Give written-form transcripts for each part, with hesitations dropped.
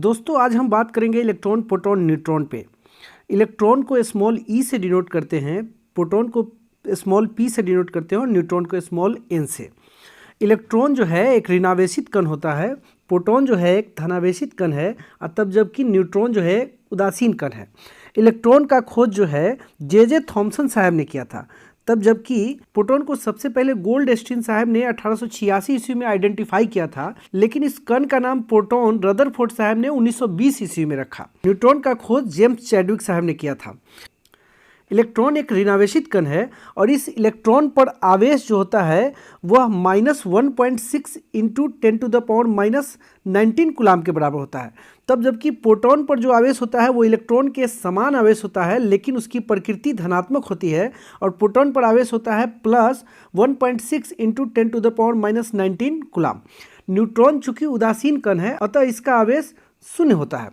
दोस्तों आज हम बात करेंगे इलेक्ट्रॉन, प्रोटॉन, न्यूट्रॉन पे। इलेक्ट्रॉन को स्मॉल ई से डिनोट करते हैं, प्रोटॉन को स्मॉल पी से डिनोट करते हैं और न्यूट्रॉन को स्मॉल एन से। इलेक्ट्रॉन जो है एक ऋणावेशित कण होता है, प्रोटॉन जो है एक धनावेशित कण है, तब जबकि न्यूट्रॉन जो है उदासीन कण है। इलेक्ट्रॉन का खोज जो है जे थॉमसन साहब ने किया था, तब जबकि प्रोटॉन को सबसे पहले गोल्डस्टीन साहब ने 1886 ईस्वी में आइडेंटिफाई किया था, लेकिन इस कण का नाम प्रोटॉन रदरफोर्ड साहब ने 1920 ईस्वी में रखा। न्यूट्रॉन का खोज जेम्स चैडविक साहब ने किया था। इलेक्ट्रॉन एक ऋणावेशित कण है और इस इलेक्ट्रॉन पर आवेश जो होता है वह -1.6 इंटू 10⁻⁻19 कूलाम के बराबर होता है, तब जबकि प्रोटॉन पर जो आवेश होता है वो इलेक्ट्रॉन के समान आवेश होता है, लेकिन उसकी प्रकृति धनात्मक होती है और प्रोटॉन पर आवेश होता है +1.6 इंटू 10⁻⁻19 कूलाम। न्यूट्रॉन चूंकि उदासीन कण है अतः इसका आवेश 0 होता है।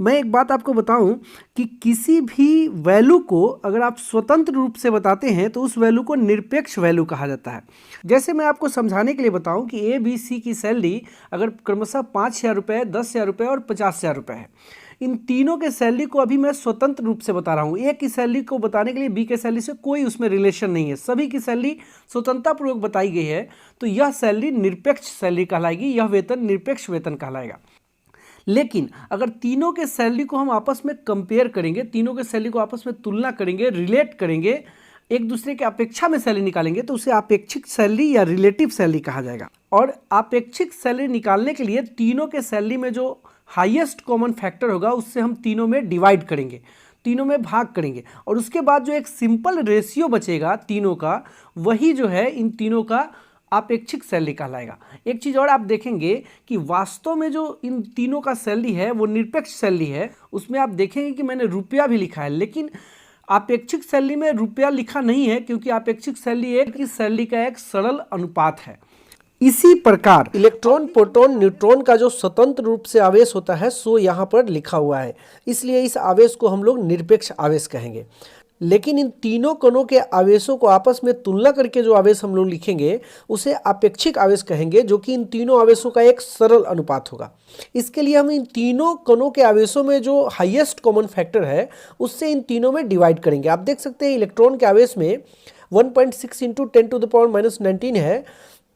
मैं एक बात आपको बताऊं कि किसी भी वैल्यू को अगर आप स्वतंत्र रूप से बताते हैं तो उस वैल्यू को निरपेक्ष वैल्यू कहा जाता है। जैसे मैं आपको समझाने के लिए बताऊं कि ए बी सी की सैलरी अगर क्रमशः 5,000 रुपये, 10,000 रुपये और 50,000 रुपये है, इन तीनों के सैलरी को अभी मैं स्वतंत्र रूप से बता रहा हूँ। ए की सैलरी को बताने के लिए बी के सैलरी से कोई उसमें रिलेशन नहीं है, सभी की सैलरी स्वतंत्रतापूर्वक बताई गई है, तो यह सैलरी निरपेक्ष सैलरी कहलाएगी, यह वेतन निरपेक्ष वेतन कहलाएगा। लेकिन अगर तीनों के सैलरी को हम आपस में कंपेयर करेंगे, तीनों के सैलरी को आपस में तुलना करेंगे, रिलेट करेंगे, एक दूसरे के अपेक्षा में सैलरी निकालेंगे तो उसे अपेक्षिक सैलरी या रिलेटिव सैलरी कहा जाएगा। और अपेक्षिक सैलरी निकालने के लिए तीनों के सैलरी में जो हाईएस्ट कॉमन फैक्टर होगा उससे हम तीनों में डिवाइड करेंगे, तीनों में भाग करेंगे और उसके बाद जो एक सिंपल रेशियो बचेगा तीनों का, वही जो है इन तीनों का अपेक्षिक सैलरी कहलाएगा। एक चीज़ और आप देखेंगे कि वास्तव में जो इन तीनों का सैलरी है वो निरपेक्ष सैलरी है। उसमें आप देखेंगे कि मैंने रुपया भी लिखा है, लेकिन अपेक्षिक सैलरी में रुपया लिखा नहीं है, क्योंकि अपेक्षिक सैलरी एक सैलरी का एक सरल अनुपात है। इसी प्रकार इलेक्ट्रॉन, प्रोटॉन, न्यूट्रॉन का जो स्वतंत्र रूप से आवेश होता है सो यहाँ पर लिखा हुआ है, इसलिए इस आवेश को हम लोग निरपेक्ष आवेश कहेंगे। लेकिन इन तीनों कणों के आवेशों को आपस में तुलना करके जो आवेश हम लोग लिखेंगे उसे अपेक्षिक आवेश कहेंगे, जो कि इन तीनों आवेशों का एक सरल अनुपात होगा। इसके लिए हम इन तीनों कणों के आवेशों में जो हाईएस्ट कॉमन फैक्टर है उससे इन तीनों में डिवाइड करेंगे। आप देख सकते हैं इलेक्ट्रॉन के आवेश में 1.6 इंटू 10⁻⁻19 है,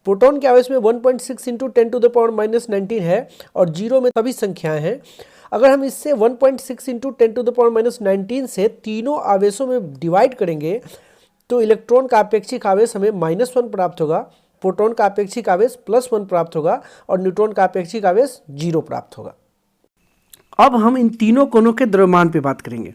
प्रोटॉन के आवेश में 1.6 इंटू 10⁻⁻19 है और जीरो में सभी संख्याएं हैं। अगर हम इससे 1.6 इंटू 10⁻⁻19 से तीनों आवेशों में डिवाइड करेंगे तो इलेक्ट्रॉन का अपेक्षिक आवेश हमें -1 प्राप्त होगा, प्रोटॉन का अपेक्षिक आवेश +1 प्राप्त होगा और न्यूट्रॉन का अपेक्षिक आवेश 0 प्राप्त होगा। अब हम इन तीनों कणों के द्रव्यमान पे बात करेंगे।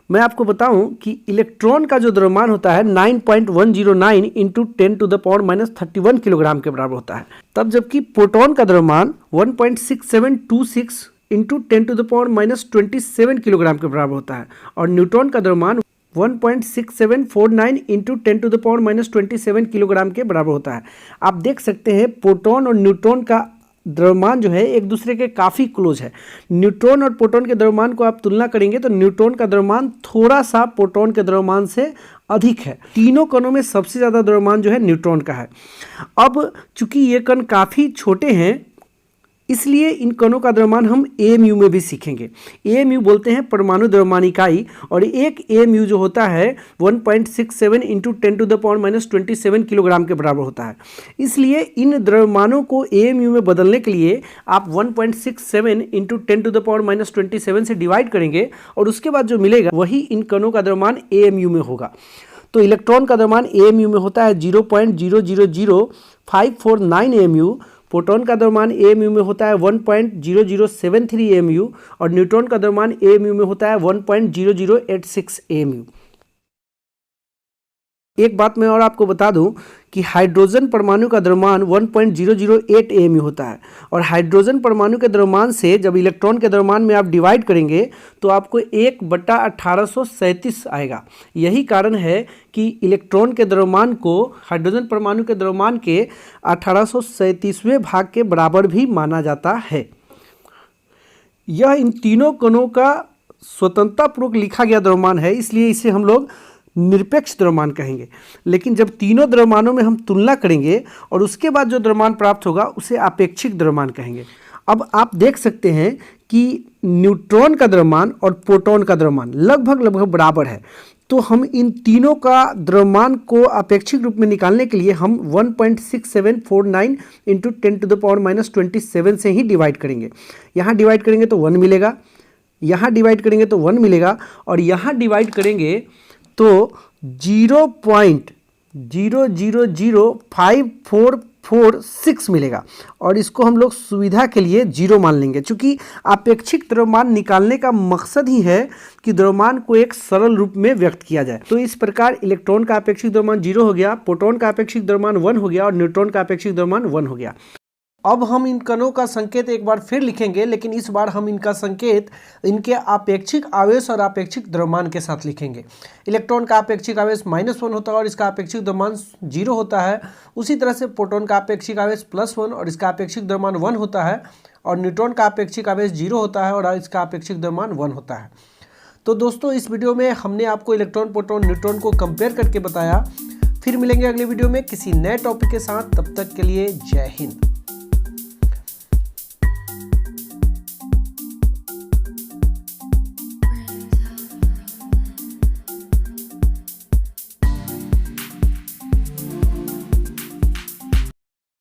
मैं आपको बताऊं कि इलेक्ट्रॉन का जो द्रव्यमान होता है 9.109 इंटू 10⁻31 किलोग्राम के बराबर होता है, तब जबकि प्रोटॉन का द्रव्यमान 1.6726 इंटू 10⁻27 किलोग्राम के बराबर होता है और न्यूट्रॉन का द्रव्यमान 1.6749 इंटू 10⁻27 किलोग्राम के बराबर होता है। आप देख सकते हैं प्रोटॉन और न्यूट्रॉन का द्रव्यमान जो है एक दूसरे के काफ़ी क्लोज है। न्यूट्रॉन और प्रोटॉन के द्रव्यमान को आप तुलना करेंगे तो न्यूट्रॉन का द्रव्यमान थोड़ा सा प्रोटॉन के द्रव्यमान से अधिक है। तीनों कणों में सबसे ज़्यादा द्रव्यमान जो है न्यूट्रॉन का है। अब चूंकि ये कण काफ़ी छोटे हैं इसलिए इन कणों का द्रव्यमान हम AMU में भी सीखेंगे। AMU बोलते हैं परमाणु द्रव्यमान इकाई, और एक AMU जो होता है 1.67 इंटू 10⁻27 किलोग्राम के बराबर होता है। इसलिए इन द्रव्यमानों को AMU में बदलने के लिए आप 1.67 इंटू 10⁻27 से डिवाइड करेंगे और उसके बाद जो मिलेगा वही इन कणों का द्रव्यमान AMU में होगा। तो इलेक्ट्रॉन का द्रव्यमान AMU में होता है 0.000549 AMU, प्रोटॉन का द्रव्यमान AMU में होता है 1.0073 AMU और न्यूट्रॉन का द्रव्यमान AMU में होता है 1.0086 AMU। एक बात मैं और आपको बता दूं कि हाइड्रोजन परमाणु का द्रव्यमान 1.008 AMU होता है और हाइड्रोजन परमाणु के द्रव्यमान से जब इलेक्ट्रॉन के द्रव्यमान में आप डिवाइड करेंगे तो आपको 1/1837 आएगा। यही कारण है कि इलेक्ट्रॉन के द्रव्यमान को हाइड्रोजन परमाणु के द्रव्यमान के 1837वें भाग के बराबर भी माना जाता है। यह इन तीनों कणों का स्वतंत्रतापूर्वक लिखा गया द्रव्यमान है, इसलिए इसे हम लोग निरपेक्ष द्रव्यमान कहेंगे। लेकिन जब तीनों द्रव्यमानों में हम तुलना करेंगे और उसके बाद जो द्रव्यमान प्राप्त होगा उसे अपेक्षिक द्रव्यमान कहेंगे। अब आप देख सकते हैं कि न्यूट्रॉन का द्रव्यमान और प्रोटॉन का द्रव्यमान लगभग बराबर है। तो हम इन तीनों का द्रव्यमान को अपेक्षिक रूप में निकालने के लिए हम 1.6749 इंटू 10⁻⁻27 से ही डिवाइड करेंगे। यहाँ डिवाइड करेंगे तो 1 मिलेगा, यहाँ डिवाइड करेंगे तो 1 मिलेगा, और यहाँ डिवाइड करेंगे तो 0.000546 मिलेगा। और इसको हम लोग सुविधा के लिए 0 मान लेंगे, क्योंकि अपेक्षिक द्रव्यमान निकालने का मकसद ही है कि द्रव्यमान को एक सरल रूप में व्यक्त किया जाए। तो इस प्रकार इलेक्ट्रॉन का अपेक्षिक द्रव्यमान 0 हो गया, प्रोटॉन का अपेक्षिक द्रव्यमान 1 हो गया और न्यूट्रॉन का अपेक्षिक द्रव्यमान 1 हो गया। अब हम इन कणों का संकेत एक बार फिर लिखेंगे, लेकिन इस बार हम इनका संकेत इनके आपेक्षिक आवेश और आपेक्षिक द्रव्यमान के साथ लिखेंगे। इलेक्ट्रॉन का आपेक्षिक आवेश -1 होता है और इसका आपेक्षिक द्रव्यमान 0 होता है। उसी तरह से प्रोटॉन का आपेक्षिक आवेश +1 और इसका आपेक्षिक द्रव्यमान 1 होता है, और न्यूट्रॉन का आपेक्षिक आवेश 0 होता है और इसका आपेक्षिक द्रव्यमान 1 होता है। तो दोस्तों, इस वीडियो में हमने आपको इलेक्ट्रॉन, प्रोटॉन, न्यूट्रॉन को कंपेयर करके बताया। फिर मिलेंगे अगले वीडियो में किसी नए टॉपिक के साथ। तब तक के लिए जय हिंद।